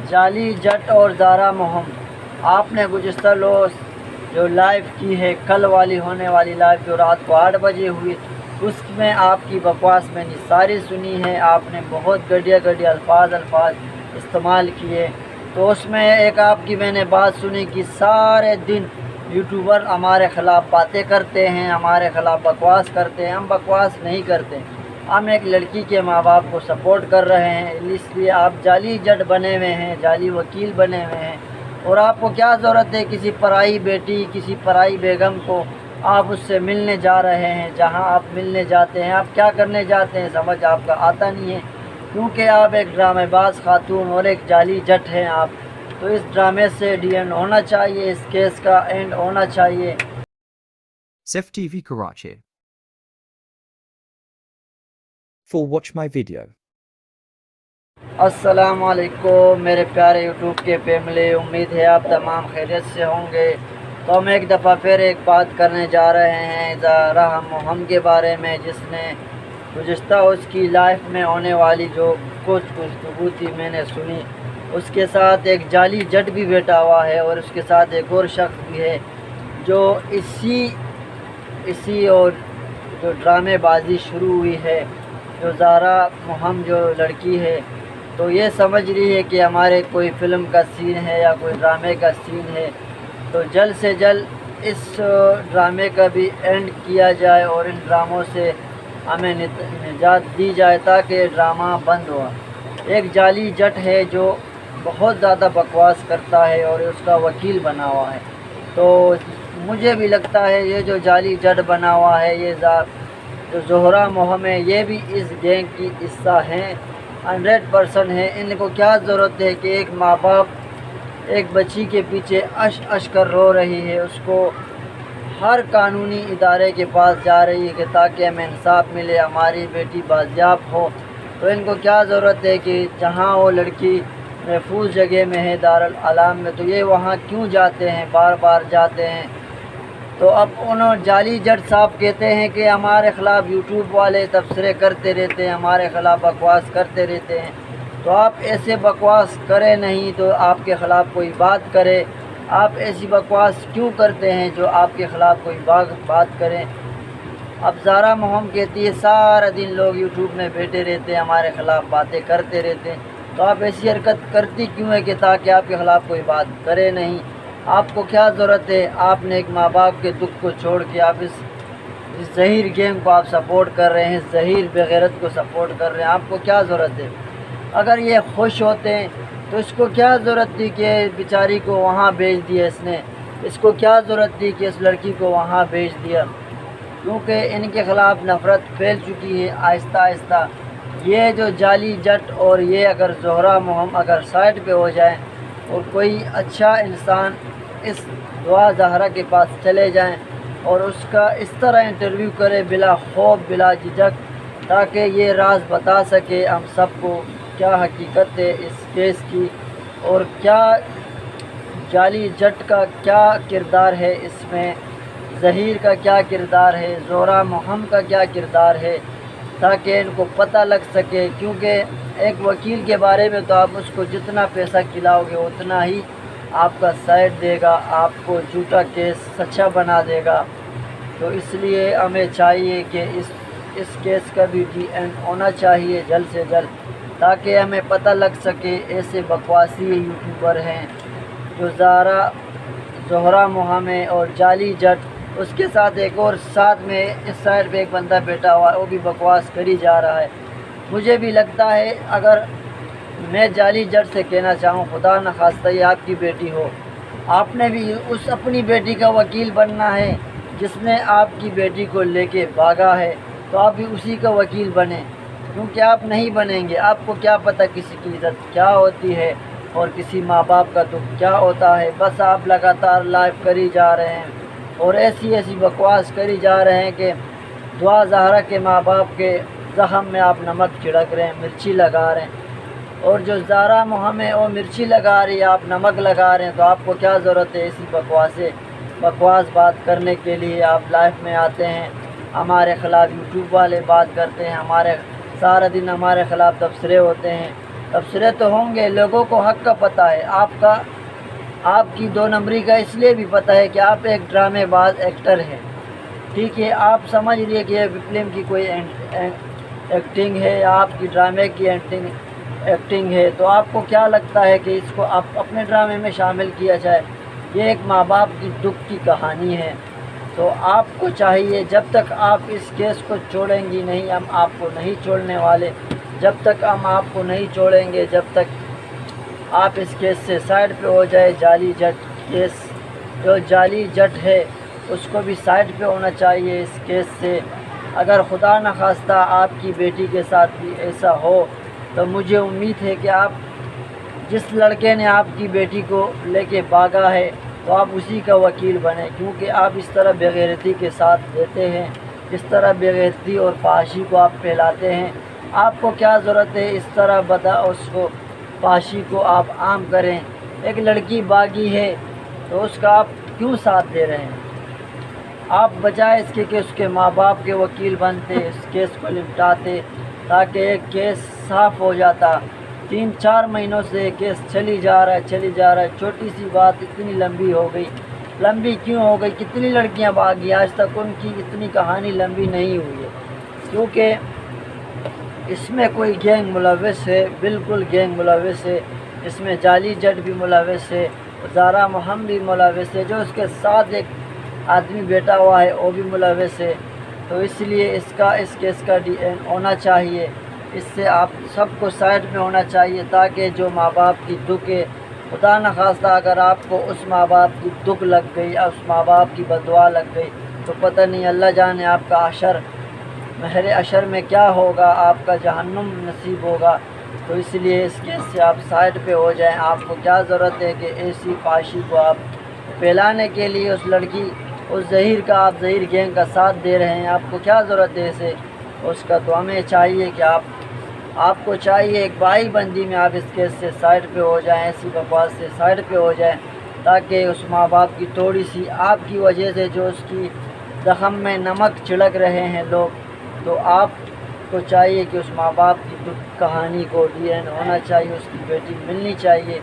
جعلی جٹ اور زارا مہم، آپ نے گزشتہ روز جو لائیو کی ہے، کل والی ہونے والی لائیو جو رات کو 8 بجے ہوئی، اس میں آپ کی بکواس میں نے ساری سنی ہے۔ آپ نے بہت گھٹیا الفاظ استعمال کیے، تو اس میں ایک آپ کی میں نے بات سنی کہ سارے دن یوٹیوبر ہمارے خلاف باتیں کرتے ہیں، ہمارے خلاف بکواس کرتے ہیں۔ ہم بکواس نہیں کرتے، ہم ایک لڑکی کے ماں باپ کو سپورٹ کر رہے ہیں، اس لیے آپ جعلی جج بنے ہوئے ہیں، جعلی وکیل بنے ہوئے ہیں۔ اور آپ کو کیا ضرورت ہے کسی پرائی بیٹی، کسی پرائی بیگم کو آپ اس سے ملنے جا رہے ہیں؟ جہاں آپ ملنے جاتے ہیں، آپ کیا کرنے جاتے ہیں سمجھ آپ کا آتا نہیں ہے، کیونکہ آپ ایک ڈرامے باز خاتون اور ایک جعلی جٹ ہیں آپ۔ تو اس ڈرامے سے ڈی اینڈ ہونا چاہیے، اس کیس کا اینڈ ہونا چاہیے۔ Sef TV Karachi. For watch my video. السلام علیکم میرے پیارے یوٹیوب کے فیملی، امید ہے آپ تمام خیریت سے ہوں گے۔ تو ہم ایک دفعہ پھر ایک بات کرنے جا رہے ہیں زارا مہم کے بارے میں، جس نے گزشتہ اس کی لائف میں ہونے والی جو کچھ گفتگو تھی میں نے سنی۔ اس کے ساتھ ایک جعلی جٹ بھی بیٹھا ہوا ہے، اور اس کے ساتھ ایک اور شخص بھی ہے جو اسی اور جو ڈرامے بازی شروع ہوئی ہے، جو زارا مہم جو لڑکی ہے، تو یہ سمجھ رہی ہے کہ ہمارے کوئی فلم کا سین ہے یا کوئی ڈرامے کا سین ہے، تو جلد سے جلد اس ڈرامے کا بھی اینڈ کیا جائے اور ان ڈراموں سے ہمیں نجات دی جائے تاکہ یہ ڈرامہ بند ہوا۔ ایک جعلی جٹ ہے جو بہت زیادہ بکواس کرتا ہے اور اس کا وکیل بنا ہوا ہے، تو مجھے بھی لگتا ہے یہ جو جعلی جٹ بنا ہوا ہے، یہ جو زہرا مہم ہے، یہ بھی اس گینگ کی حصہ ہیں، 100% ہے۔ ان کو کیا ضرورت ہے کہ ایک ماں باپ ایک بچی کے پیچھے اش کر رو رہی ہے، اس کو ہر قانونی ادارے کے پاس جا رہی ہے کہ تاکہ ہمیں انصاف ملے، ہماری بیٹی بازیاب ہو، تو ان کو کیا ضرورت ہے کہ جہاں وہ لڑکی محفوظ جگہ میں ہے دارالعلام میں، تو یہ وہاں کیوں جاتے ہیں، بار بار جاتے ہیں؟ تو اب جعلی جٹ صاحب کہتے ہیں کہ ہمارے خلاف یوٹیوب والے تبصرے کرتے رہتے ہیں، ہمارے خلاف بکواس کرتے رہتے ہیں، تو آپ ایسے بکواس کریں نہیں تو آپ کے خلاف کوئی بات کرے۔ آپ ایسی بکواس کیوں کرتے ہیں جو آپ کے خلاف کوئی بات کریں؟ اب زارا مہم کہتی ہے سارا دن لوگ یوٹیوب میں بیٹھے رہتے ہیں، ہمارے خلاف باتیں کرتے رہتے ہیں، تو آپ ایسی حرکت کرتی کیوں ہے کہ تاکہ آپ کے خلاف کوئی بات کرے نہیں؟ آپ کو کیا ضرورت ہے؟ آپ نے ایک ماں باپ کے دکھ کو چھوڑ کے آپ اس ظہیر گیم کو آپ سپورٹ کر رہے ہیں، ظہیر بغیرت کو سپورٹ کر رہے ہیں، آپ کو کیا ضرورت ہے؟ اگر یہ خوش ہوتے ہیں تو اس کو کیا ضرورت تھی کہ بیچاری کو وہاں بھیج دیا اس کو کیا ضرورت تھی کہ اس لڑکی کو وہاں بھیج دیا؟ کیونکہ ان کے خلاف نفرت پھیل چکی ہے آہستہ آہستہ۔ یہ جو جعلی جٹ اور یہ اگر زہرا مہم اگر سائڈ پہ ہو جائیں اور کوئی اچھا انسان اس دعا زہرا کے پاس چلے جائیں اور اس کا اس طرح انٹرویو کرے بلا خوف بلا جھجک، تاکہ یہ راز بتا سکے ہم سب کو کیا حقیقت ہے اس کیس کی، اور کیا جعلی جٹ کا کیا کردار ہے اس میں، ظہیر کا کیا کردار ہے، زہرا مہم کا کیا کردار ہے، تاکہ ان کو پتہ لگ سکے۔ کیونکہ ایک وکیل کے بارے میں تو آپ اس کو جتنا پیسہ کھلاؤ گے اتنا ہی آپ کا سائڈ دے گا، آپ کو جھوٹا کیس سچا بنا دے گا۔ تو اس لیے ہمیں چاہیے کہ اس کیس کا بھی ڈی اینڈ ہونا چاہیے جلد سے جلد، تاکہ ہمیں پتہ لگ سکے ایسے بکواسی یوٹیوبر ہیں جو زہرا مہم ہے اور جعلی جٹ، اس کے ساتھ ایک اور ساتھ میں اس سائڈ پہ ایک بندہ بیٹھا ہوا ہے، وہ بھی بکواس کری جا رہا ہے۔ مجھے بھی لگتا ہے اگر میں جعلی جٹ سے کہنا چاہوں، خدا نخواستہ یہ آپ کی بیٹی ہو، آپ نے بھی اس اپنی بیٹی کا وکیل بننا ہے جس نے آپ کی بیٹی کو لے کے بھاگا ہے، تو آپ بھی اسی کا وکیل بنیں، کیونکہ آپ نہیں بنیں گے، آپ کو کیا پتہ کسی کی عزت کیا ہوتی ہے اور کسی ماں باپ کا دکھ کیا ہوتا ہے۔ بس آپ لگاتار لائیو کری جا رہے ہیں اور ایسی بکواس کری جا رہے ہیں کہ دعا زہرا کے ماں باپ کے زخم میں آپ نمک چھڑک رہے ہیں، مرچی لگا رہے ہیں، اور جو زارا مہم ہے وہ مرچی لگا رہی ہے، آپ نمک لگا رہے ہیں، تو آپ کو کیا ضرورت ہے ایسی بکواس بات کرنے کے لیے؟ آپ لائف میں آتے ہیں، ہمارے خلاف یوٹیوب والے بات کرتے ہیں، سارا دن ہمارے خلاف تبصرے ہوتے ہیں، تبصرے تو ہوں گے، لوگوں کو حق کا پتہ ہے، آپ کی 2 نمبری کا اس لیے بھی پتہ ہے کہ آپ ایک ڈرامے باز ایکٹر ہیں، ٹھیک ہے؟ آپ سمجھ لیے کہ یہ فلم کی کوئی ایکٹنگ ہے یا آپ کی ڈرامے کی ایکٹنگ ہے، تو آپ کو کیا لگتا ہے کہ اس کو آپ اپنے ڈرامے میں شامل کیا جائے؟ یہ ایک ماں باپ کی دکھ کی کہانی ہے، تو آپ کو چاہیے جب تک آپ اس کیس کو چھوڑیں گی نہیں، ہم آپ کو نہیں چھوڑنے والے، جب تک ہم آپ کو نہیں چھوڑیں گے، جب تک آپ اس کیس سے سائڈ پہ ہو جائے۔ جعلی جٹ کیس، جو جعلی جٹ ہے اس کو بھی سائڈ پہ ہونا چاہیے اس کیس سے۔ اگر خدا نخواستہ آپ کی بیٹی کے ساتھ بھی ایسا ہو تو مجھے امید ہے کہ آپ جس لڑکے نے آپ کی بیٹی کو لے کے بھاگا ہے تو آپ اسی کا وکیل بنیں، کیونکہ آپ اس طرح بےغیرتی کے ساتھ دیتے ہیں، اس طرح بےغیرتی اور فحاشی کو آپ پھیلاتے ہیں۔ آپ کو کیا ضرورت ہے اس طرح اس کو فحاشی کو آپ عام کریں؟ ایک لڑکی باغی ہے تو اس کا آپ کیوں ساتھ دے رہے ہیں؟ آپ بجائے اس کے کہ اس کے ماں باپ کے وکیل بنتے، اس کیس کو نپٹاتے تاکہ ایک کیس صاف ہو جاتا۔ 3-4 مہینوں سے یہ کیس چلی جا رہا ہے، چھوٹی سی بات اتنی لمبی ہو گئی۔ لمبی کیوں ہو گئی؟ کتنی لڑکیاں بھاگی، آج تک ان کی اتنی کہانی لمبی نہیں ہوئی ہے، کیونکہ اس میں کوئی گینگ ملوث ہے، بالکل گینگ ملوث ہے، اس میں جعلی جٹ بھی ملوث ہے، زارا محمد بھی ملوث ہے، جو اس کے ساتھ ایک آدمی بیٹھا ہوا ہے وہ بھی ملوث ہے۔ تو اس لیے اس کیس کا DN ہونا چاہیے، اس سے آپ سب کو سائڈ میں ہونا چاہیے، تاکہ جو ماں باپ کی دکھ ہے، خدا نخواستہ اگر آپ کو اس ماں باپ کی دکھ لگ گئی، اس ماں باپ کی بددعا لگ گئی تو پتہ نہیں، اللہ جانے آپ کا عشر، مہر عشر میں کیا ہوگا، آپ کا جہنم نصیب ہوگا۔ تو اس لیے اس کیس سے آپ سائڈ پہ ہو جائیں۔ آپ کو کیا ضرورت ہے کہ ایسی فحاشی کو آپ پھیلانے کے لیے اس لڑکی، اس زہیر کا، آپ زہیر گینگ کا ساتھ دے رہے ہیں؟ آپ کو کیا ضرورت ہے اسے اس کا؟ تو ہمیں چاہیے کہ آپ کو چاہیے ایک بھائی بندی میں آپ اس کیس سے سائڈ پہ ہو جائیں، ایسی بکواس سے سائڈ پہ ہو جائیں، تاکہ اس ماں باپ کی تھوڑی سی، آپ کی وجہ سے جو اس کی زخم میں نمک چھڑک رہے ہیں لوگ، تو آپ کو چاہیے کہ اس ماں باپ کی دکھ کہانی کو DN ہونا چاہیے، اس کی بیٹی ملنی چاہیے۔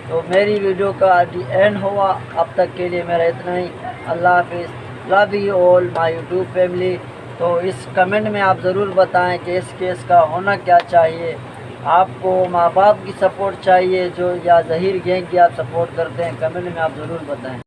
تو میری ویڈیو کا DN ہوا، اب تک کے لیے میرا اتنا ہی۔ اللہ حافظ، love you all my YouTube family. تو اس کمنٹ میں آپ ضرور بتائیں کہ اس کیس کا ہونا کیا چاہیے۔ آپ کو ماں باپ کی سپورٹ چاہیے جو، یا زہیر گینگ کی آپ سپورٹ کرتے ہیں؟ کمنٹ میں آپ ضرور بتائیں۔